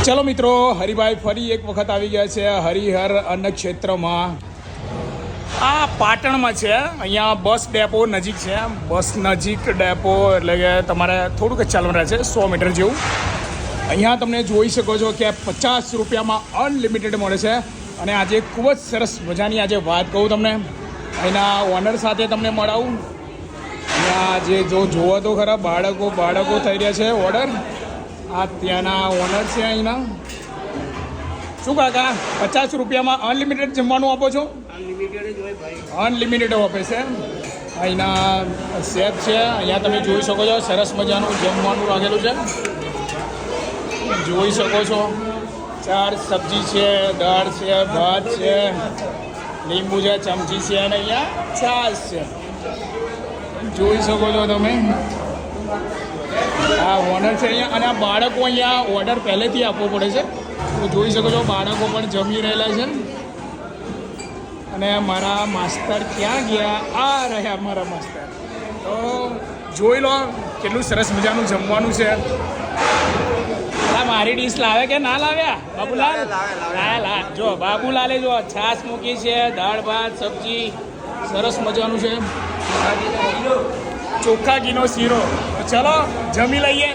ચલો મિત્રો, હરિભાઈ ફરી એક વખત આવી ગયા છે હરિહર અન્ન ક્ષેત્રમાં. આ પાટણમાં છે. અહીંયા બસ ડેપો નજીક છે. બસ નજીક ડેપો એટલે કે તમારે થોડુંક જ ચાલવાનું રહે છે, 100 મીટર જેવું. અહીંયા તમને જોઈ શકો છો કે 50 રૂપિયામાં અનલિમિટેડ મળે છે. અને આજે ખૂબ જ સરસ મજાની આજે વાત કહું તમને, અહીંના ઓનર સાથે તમને મળાવું. અહીંયા જે જોવો તો ખરા બાળકો થઈ રહ્યા છે ઓર્ડર. આ ત્યાંના ઓનર છે અહીંના. શું કાકા, 50 રૂપિયામાં અનલિમિટેડ જમવાનું આપો છો? અનલિમિટેડ આપે છે. અહીંના શેફ છે. અહીંયા તમે જોઈ શકો છો સરસ મજાનું જમવાનું રાખેલું છે, જોઈ શકો છો. 4 સબ્જી છે, દાળ છે, ભાત છે, લીંબુ છે, ચમચી છે અને અહીંયા છાશ છે. જોઈ શકો છો તમે. આ ઓનર છે અહીંયા. અને આ બાળકો અહીંયા ઓર્ડર પહેલેથી આપવો પડે છે. તો જોઈ શકો છો બાળકો પણ જમી રહેલા છે. અને મારા માસ્તર ક્યાં ગયા? આ રહ્યા મારા માસ્તર. તો જોઈ લો કેટલું સરસ મજાનું જમવાનું છે. મારી ડીશ લાવે કે ના લાવ્યા બાબુલાલ? લાવે. જો બાબુલાલે જો છાશ મૂકી છે, દાળ ભાત સબ્જી સરસ મજાનું છે, ચોખ્ખા ઘીનો શીરો. ચલો જમી લઈએ.